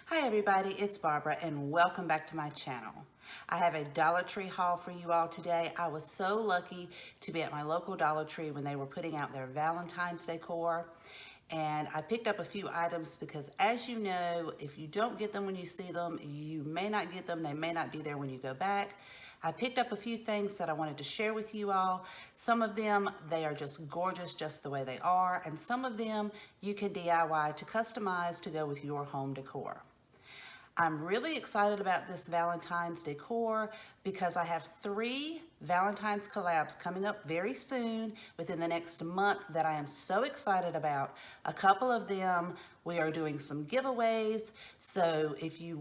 Hi everybody, it's Barbara and welcome back to my channel. I have a Dollar Tree haul for you all today. I was so lucky to be at my local Dollar Tree when they were putting out their Valentine's decor, and I picked up a few items because, as you know, if you don't get them when you see them, you may not get them. They may not be there when you go back. I picked up a few things that I wanted to share with you all. Some of them, they are just gorgeous just the way they are, and some of them you can DIY to customize to go with your home decor. I'm really excited about this Valentine's decor because I have 3 Valentine's collabs coming up very soon within the next month that I am so excited about. A couple of them, we are doing some giveaways. So if you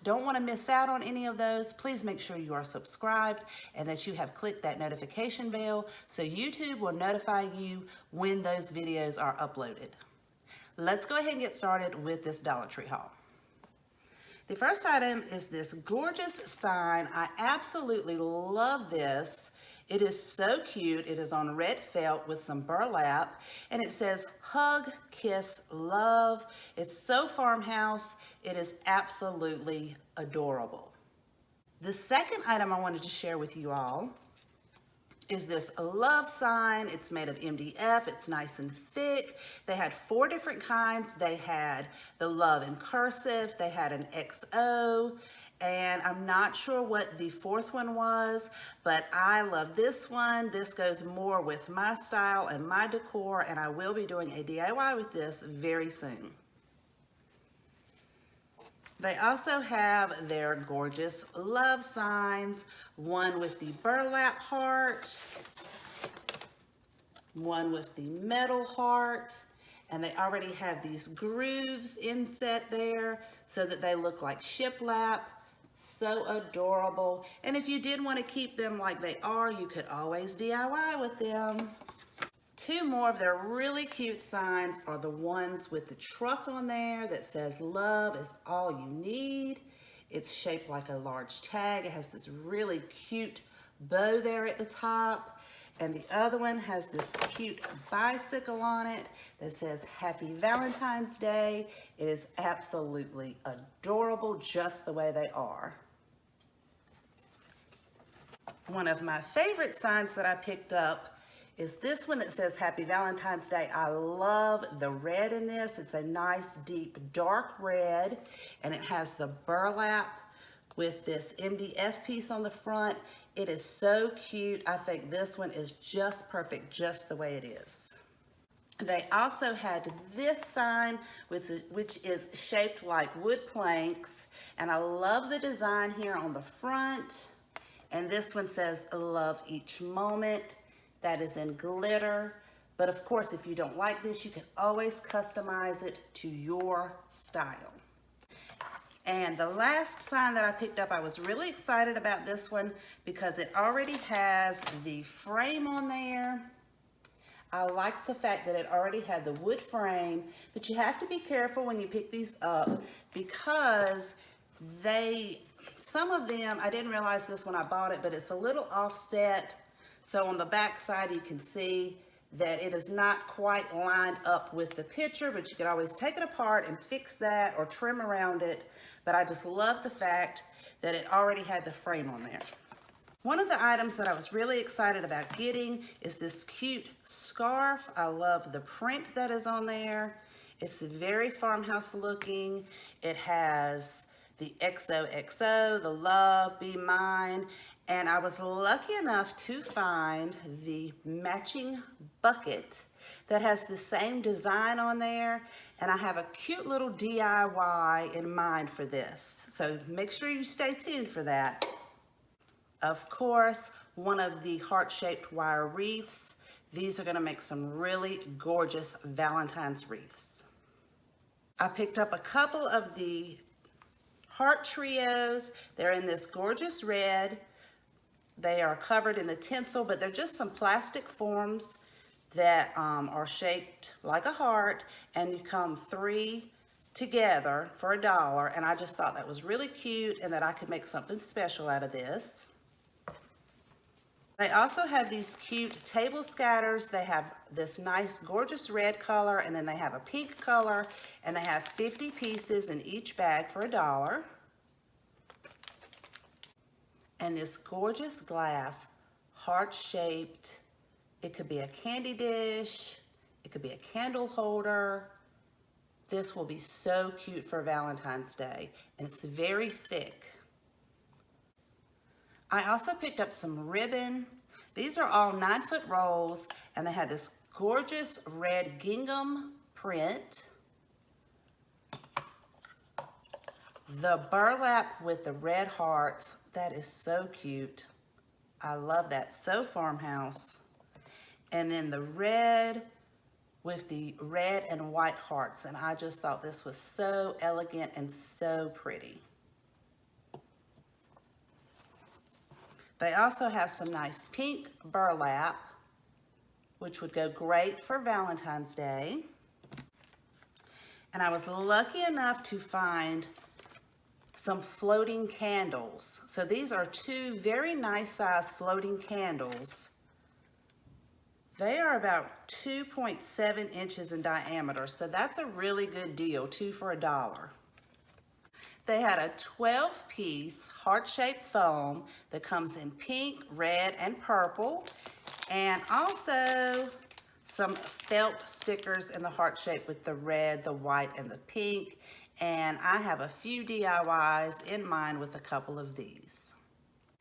don't want to miss out on any of those, please make sure you are subscribed and that you have clicked that notification bell so YouTube will notify you when those videos are uploaded. Let's go ahead and get started with this Dollar Tree haul. The first item is this gorgeous sign. I absolutely love this. It is so cute. It is on red felt with some burlap, and it says hug, kiss, love. It's so farmhouse. It is absolutely adorable. The second item I wanted to share with you all is this love sign. It's made of MDF. It's nice and thick. They had 4 different kinds. They had the love in cursive. They had an XO, and I'm not sure what the 4th one was, but I love this one. This goes more with my style and my decor, and I will be doing a DIY with this very soon. They also have their gorgeous love signs, one with the burlap heart, one with the metal heart, and they already have these grooves inset there so that they look like shiplap. So adorable. And if you did want to keep them like they are, you could always DIY with them. 2 more of their really cute signs are the ones with the truck on there that says love is all you need. It's shaped like a large tag. It has this really cute bow there at the top. And the other one has this cute bicycle on it that says Happy Valentine's Day. It is absolutely adorable just the way they are. One of my favorite signs that I picked up is this one that says Happy Valentine's Day. I love the red in this. It's a nice deep dark red, and it has the burlap with this MDF piece on the front. It is so cute. I think this one is just perfect just the way it is. They also had this sign, which is shaped like wood planks, and I love the design here on the front. And this one says love each moment. That is in glitter. But of course, if you don't like this, you can always customize it to your style. And the last sign that I picked up, I was really excited about this one because it already has the frame on there. I like the fact that it already had the wood frame, but you have to be careful when you pick these up because some of them, I didn't realize this when I bought it, but it's a little offset. So on the back side, you can see that it is not quite lined up with the picture, but you can always take it apart and fix that or trim around it. But I just love the fact that it already had the frame on there. One of the items that I was really excited about getting is this cute scarf. I love the print that is on there. It's very farmhouse looking. It has the XOXO, the love, be mine. And I was lucky enough to find the matching bucket that has the same design on there. And I have a cute little DIY in mind for this. So make sure you stay tuned for that. Of course, one of the heart-shaped wire wreaths. These are gonna make some really gorgeous Valentine's wreaths. I picked up a couple of the heart trios. They're in this gorgeous red. They are covered in the tinsel, but they're just some plastic forms that are shaped like a heart, and you come 3 together for $1, and I just thought that was really cute and that I could make something special out of this. They also have these cute table scatters. They have this nice gorgeous red color, and then they have a pink color, and they have 50 pieces in each bag for $1. And this gorgeous glass, heart-shaped. It could be a candy dish. It could be a candle holder. This will be so cute for Valentine's Day, and it's very thick. I also picked up some ribbon. These are all 9-foot rolls, and they have this gorgeous red gingham print. The burlap with the red hearts, that is so cute. I love that, so farmhouse. And then the red with the red and white hearts, and I just thought this was so elegant and so pretty. They also have some nice pink burlap, which would go great for Valentine's Day. And I was lucky enough to find some floating candles. So these are 2 very nice size floating candles. They are about 2.7 inches in diameter, so that's a really good deal, 2 for $1. They had a 12-piece heart-shaped foam that comes in pink, red, and purple, and also some felt stickers in the heart shape with the red, the white, and the pink. And I have a few DIYs in mind with a couple of these.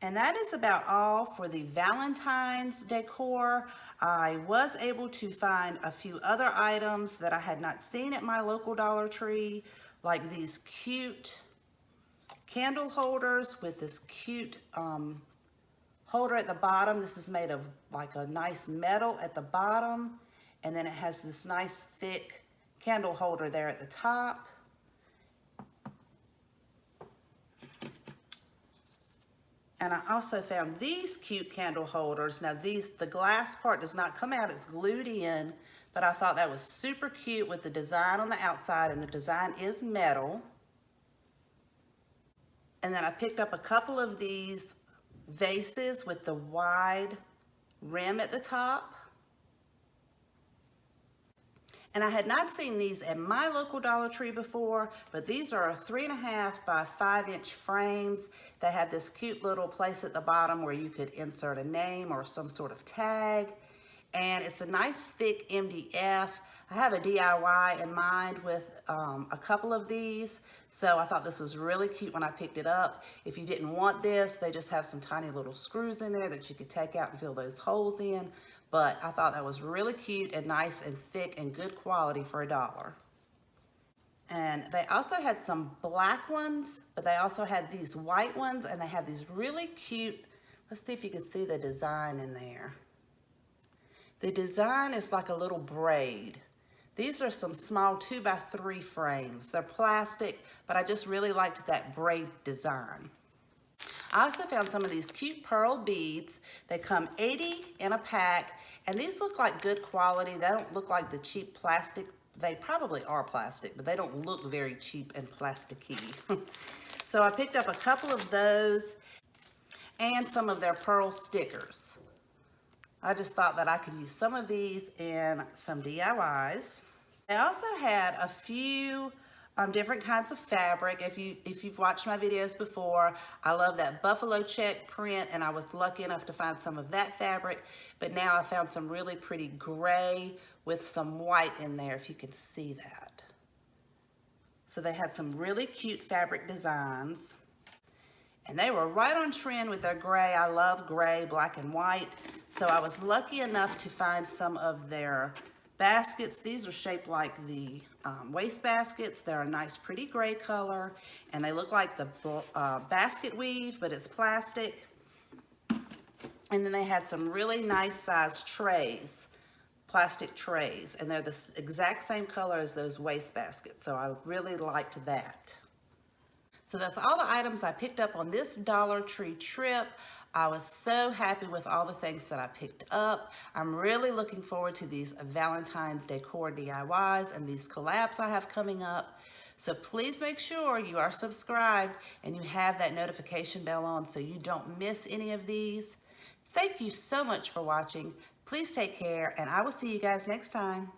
And that is about all for the Valentine's decor. I was able to find a few other items that I had not seen at my local Dollar Tree, like these cute candle holders with this cute holder at the bottom. This is made of like a nice metal at the bottom, and then it has this nice thick candle holder there at the top. And I also found these cute candle holders. Now the glass part does not come out, it's glued in, but I thought that was super cute with the design on the outside, and the design is metal. And then I picked up a couple of these vases with the wide rim at the top. And I had not seen these at my local Dollar Tree before, but these are 3.5 by 5-inch frames. They have this cute little place at the bottom where you could insert a name or some sort of tag. And it's a nice thick MDF. I have a DIY in mind with a couple of these, so I thought this was really cute when I picked it up. If you didn't want this, they just have some tiny little screws in there that you could take out and fill those holes in. But I thought that was really cute and nice and thick and good quality for $1. And they also had some black ones, but they also had these white ones, and they have these really cute, let's see if you can see the design in there. The design is like a little braid. These are some small 2 by 3 frames. They're plastic, but I just really liked that braid design. I also found some of these cute pearl beads. They come 80 in a pack, and these look like good quality. They don't look like the cheap plastic. They probably are plastic, but they don't look very cheap and plasticky. So I picked up a couple of those and some of their pearl stickers. I just thought that I could use some of these in some DIYs. I also had a few different kinds of fabric. If you've watched my videos before, I love that buffalo check print, and I was lucky enough to find some of that fabric. But now I found some really pretty gray with some white in there, if you can see that. So they had some really cute fabric designs. And they were right on trend with their gray. I love gray, black, and white. So I was lucky enough to find some of their baskets. These are shaped like the waste baskets. They're a nice, pretty gray color. And they look like the basket weave, but it's plastic. And then they had some really nice sized trays, plastic trays. And they're the exact same color as those waste baskets. So I really liked that. So that's all the items I picked up on this Dollar Tree trip. I was so happy with all the things that I picked up. I'm really looking forward to these Valentine's decor DIYs and these collabs I have coming up. So please make sure you are subscribed and you have that notification bell on so you don't miss any of these. Thank you so much for watching. Please take care, and I will see you guys next time.